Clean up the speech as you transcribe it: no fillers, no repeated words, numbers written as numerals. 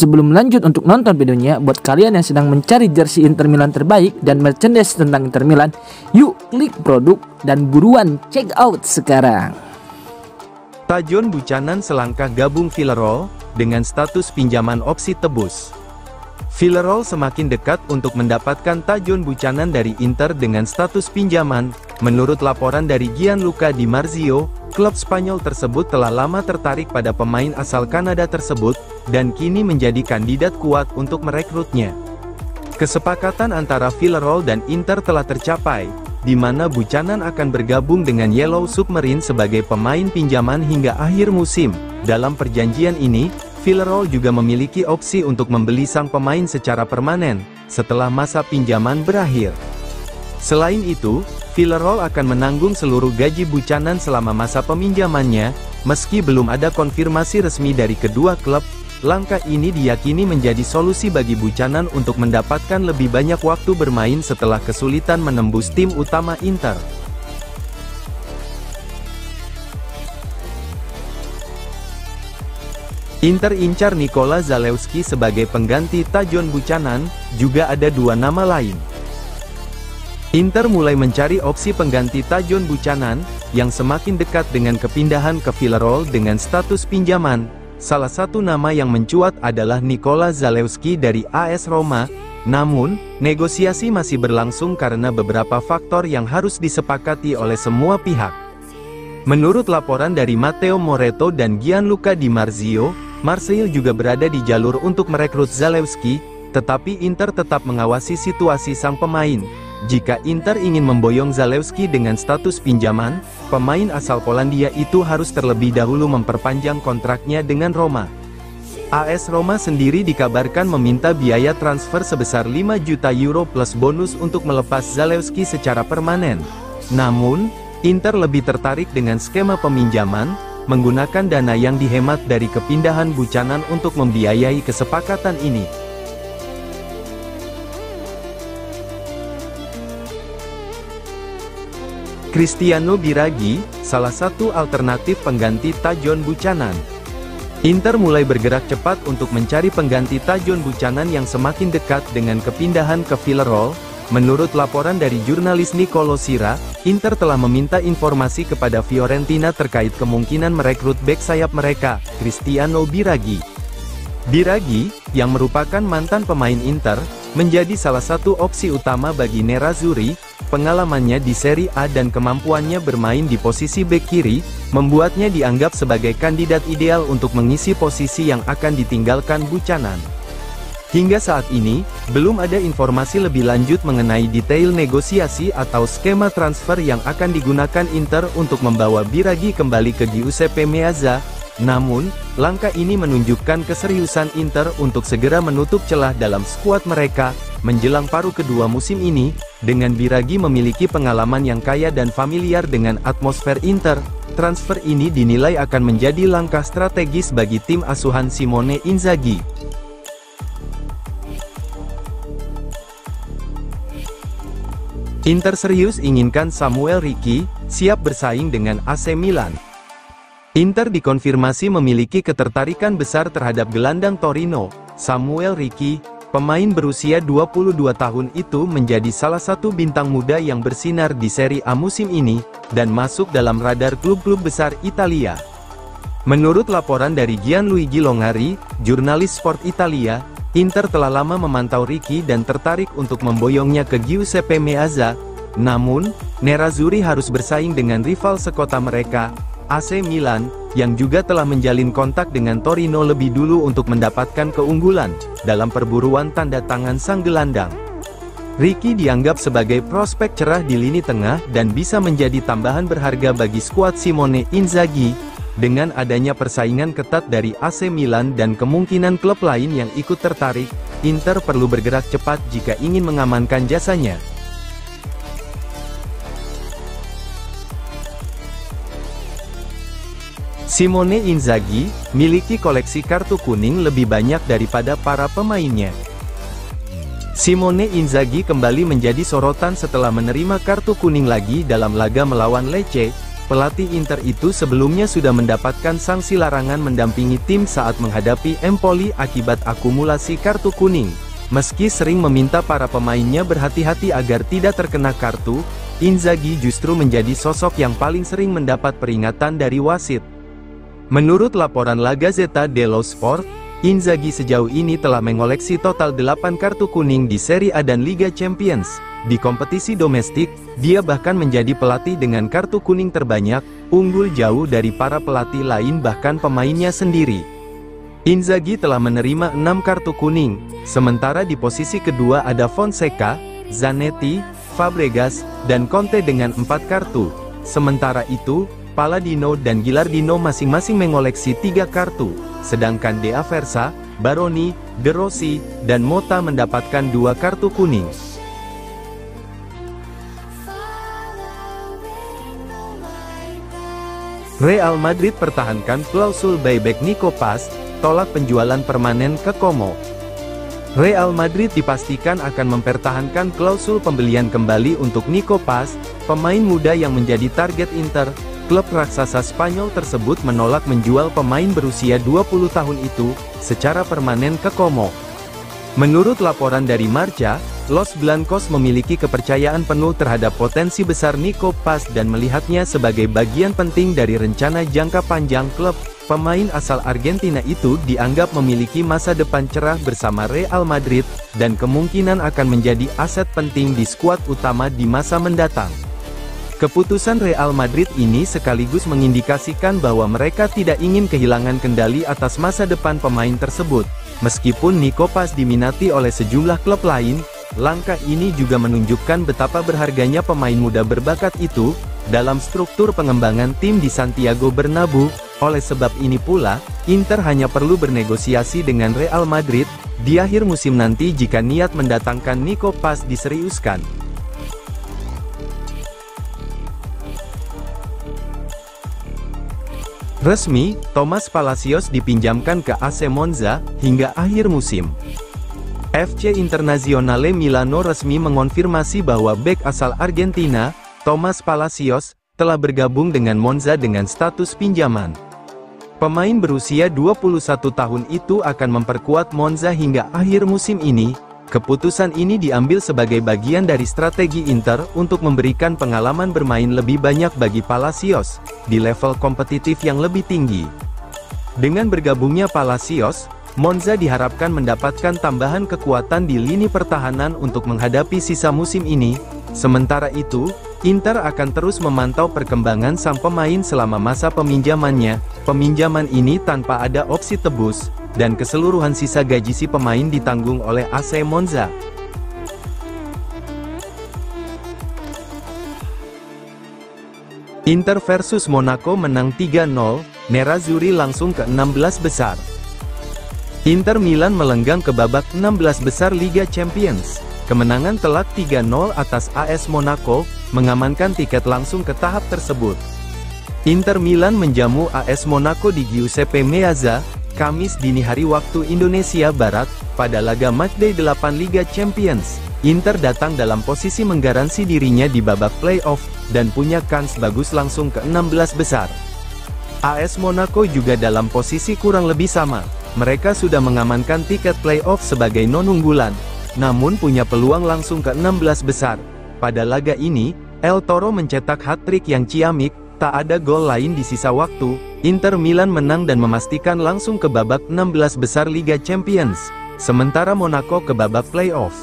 Sebelum lanjut untuk nonton videonya, buat kalian yang sedang mencari jersey Inter Milan terbaik dan merchandise tentang Inter Milan, yuk klik produk dan buruan check out sekarang. Tajon Buchanan selangkah gabung Villarreal dengan status pinjaman opsi tebus. Villarreal semakin dekat untuk mendapatkan Tajon Buchanan dari Inter dengan status pinjaman. Menurut laporan dari Gianluca Di Marzio, klub Spanyol tersebut telah lama tertarik pada pemain asal Kanada tersebut, dan kini menjadi kandidat kuat untuk merekrutnya. Kesepakatan antara Villarreal dan Inter telah tercapai, di mana Buchanan akan bergabung dengan Yellow Submarine sebagai pemain pinjaman hingga akhir musim. Dalam perjanjian ini, Villarreal juga memiliki opsi untuk membeli sang pemain secara permanen, setelah masa pinjaman berakhir. Selain itu, Villarreal akan menanggung seluruh gaji Buchanan selama masa peminjamannya, meski belum ada konfirmasi resmi dari kedua klub. Langkah ini diyakini menjadi solusi bagi Buchanan untuk mendapatkan lebih banyak waktu bermain setelah kesulitan menembus tim utama Inter. Inter incar Nikola Zalewski sebagai pengganti Tajon Buchanan. Juga ada dua nama lain. Inter mulai mencari opsi pengganti Tajon Buchanan, yang semakin dekat dengan kepindahan ke Villarreal dengan status pinjaman. Salah satu nama yang mencuat adalah Nikola Zalewski dari AS Roma, namun, negosiasi masih berlangsung karena beberapa faktor yang harus disepakati oleh semua pihak. Menurut laporan dari Matteo Moretto dan Gianluca Di Marzio, Marseille juga berada di jalur untuk merekrut Zalewski, tetapi Inter tetap mengawasi situasi sang pemain. Jika Inter ingin memboyong Zalewski dengan status pinjaman, pemain asal Polandia itu harus terlebih dahulu memperpanjang kontraknya dengan Roma. AS Roma sendiri dikabarkan meminta biaya transfer sebesar 5 juta euro plus bonus untuk melepas Zalewski secara permanen. Namun, Inter lebih tertarik dengan skema peminjaman, menggunakan dana yang dihemat dari kepindahan Buchanan untuk membiayai kesepakatan ini. Cristiano Biraghi, salah satu alternatif pengganti Tajon Buchanan. Inter mulai bergerak cepat untuk mencari pengganti Tajon Buchanan yang semakin dekat dengan kepindahan ke Villarreal. Menurut laporan dari jurnalis Nicolo Sira, Inter telah meminta informasi kepada Fiorentina terkait kemungkinan merekrut bek sayap mereka, Cristiano Biraghi. Biraghi, yang merupakan mantan pemain Inter, menjadi salah satu opsi utama bagi Nerazzurri. Pengalamannya di Serie A dan kemampuannya bermain di posisi bek kiri, membuatnya dianggap sebagai kandidat ideal untuk mengisi posisi yang akan ditinggalkan Buchanan. Hingga saat ini, belum ada informasi lebih lanjut mengenai detail negosiasi atau skema transfer yang akan digunakan Inter untuk membawa Biraghi kembali ke Giuseppe Meazza. Namun, langkah ini menunjukkan keseriusan Inter untuk segera menutup celah dalam skuad mereka, menjelang paruh kedua musim ini. Dengan Biraghi memiliki pengalaman yang kaya dan familiar dengan atmosfer Inter, transfer ini dinilai akan menjadi langkah strategis bagi tim asuhan Simone Inzaghi. Inter serius inginkan Samuel Ricci, siap bersaing dengan AC Milan. Inter dikonfirmasi memiliki ketertarikan besar terhadap gelandang Torino, Samuel Ricci. Pemain berusia 22 tahun itu menjadi salah satu bintang muda yang bersinar di Serie A musim ini, dan masuk dalam radar klub-klub besar Italia. Menurut laporan dari Gianluigi Longari, jurnalis Sport Italia, Inter telah lama memantau Ricci dan tertarik untuk memboyongnya ke Giuseppe Meazza. Namun, Nerazzurri harus bersaing dengan rival sekota mereka, AC Milan, yang juga telah menjalin kontak dengan Torino lebih dulu untuk mendapatkan keunggulan dalam perburuan tanda tangan sang gelandang. Ricci dianggap sebagai prospek cerah di lini tengah dan bisa menjadi tambahan berharga bagi skuad Simone Inzaghi. Dengan adanya persaingan ketat dari AC Milan dan kemungkinan klub lain yang ikut tertarik, Inter perlu bergerak cepat jika ingin mengamankan jasanya. Simone Inzaghi miliki koleksi kartu kuning lebih banyak daripada para pemainnya. Simone Inzaghi kembali menjadi sorotan setelah menerima kartu kuning lagi dalam laga melawan Lecce. Pelatih Inter itu sebelumnya sudah mendapatkan sanksi larangan mendampingi tim saat menghadapi Empoli akibat akumulasi kartu kuning. Meski sering meminta para pemainnya berhati-hati agar tidak terkena kartu, Inzaghi justru menjadi sosok yang paling sering mendapat peringatan dari wasit. Menurut laporan La Gazzetta dello Sport, Inzaghi sejauh ini telah mengoleksi total 8 kartu kuning di Serie A dan Liga Champions. Di kompetisi domestik, dia bahkan menjadi pelatih dengan kartu kuning terbanyak, unggul jauh dari para pelatih lain bahkan pemainnya sendiri. Inzaghi telah menerima 6 kartu kuning, sementara di posisi kedua ada Fonseca, Zanetti, Fabregas, dan Conte dengan 4 kartu. Sementara itu, Palladino dan Gilardino masing-masing mengoleksi 3 kartu, sedangkan De Aversa, Baroni, De Rossi, dan Motta mendapatkan 2 kartu kuning. Real Madrid pertahankan klausul buyback Nico Paz, tolak penjualan permanen ke Como. Real Madrid dipastikan akan mempertahankan klausul pembelian kembali untuk Nico Paz, pemain muda yang menjadi target Inter. Klub raksasa Spanyol tersebut menolak menjual pemain berusia 20 tahun itu secara permanen ke Como. Menurut laporan dari Marca, Los Blancos memiliki kepercayaan penuh terhadap potensi besar Nico Paz dan melihatnya sebagai bagian penting dari rencana jangka panjang klub. Pemain asal Argentina itu dianggap memiliki masa depan cerah bersama Real Madrid, dan kemungkinan akan menjadi aset penting di skuad utama di masa mendatang. Keputusan Real Madrid ini sekaligus mengindikasikan bahwa mereka tidak ingin kehilangan kendali atas masa depan pemain tersebut. Meskipun Nico Paz diminati oleh sejumlah klub lain, langkah ini juga menunjukkan betapa berharganya pemain muda berbakat itu dalam struktur pengembangan tim di Santiago Bernabeu. Oleh sebab ini pula, Inter hanya perlu bernegosiasi dengan Real Madrid di akhir musim nanti jika niat mendatangkan Nico Paz diseriuskan. Resmi, Thomas Palacios dipinjamkan ke AC Monza hingga akhir musim. FC Internazionale Milano resmi mengonfirmasi bahwa bek asal Argentina, Thomas Palacios, telah bergabung dengan Monza dengan status pinjaman. Pemain berusia 21 tahun itu akan memperkuat Monza hingga akhir musim ini. Keputusan ini diambil sebagai bagian dari strategi Inter untuk memberikan pengalaman bermain lebih banyak bagi Palacios di level kompetitif yang lebih tinggi. Dengan bergabungnya Palacios, Monza diharapkan mendapatkan tambahan kekuatan di lini pertahanan untuk menghadapi sisa musim ini. Sementara itu, Inter akan terus memantau perkembangan sang pemain selama masa peminjamannya. Peminjaman ini tanpa ada opsi tebus, dan keseluruhan sisa gaji si pemain ditanggung oleh AC Monza. Inter versus Monaco menang 3-0, Nerazzurri langsung ke 16 besar. Inter Milan melenggang ke babak 16 besar Liga Champions. Kemenangan telak 3-0 atas AS Monaco, mengamankan tiket langsung ke tahap tersebut. Inter Milan menjamu AS Monaco di Giuseppe Meazza, Kamis dini hari waktu Indonesia Barat, pada laga matchday 8 Liga Champions. Inter datang dalam posisi menggaransi dirinya di babak playoff, dan punya kans bagus langsung ke 16 besar. AS Monaco juga dalam posisi kurang lebih sama. Mereka sudah mengamankan tiket playoff sebagai non-unggulan, namun punya peluang langsung ke 16 besar. Pada laga ini, El Toro mencetak hat-trick yang ciamik, tak ada gol lain di sisa waktu. Inter Milan menang dan memastikan langsung ke babak 16 besar Liga Champions, sementara Monaco ke babak playoff.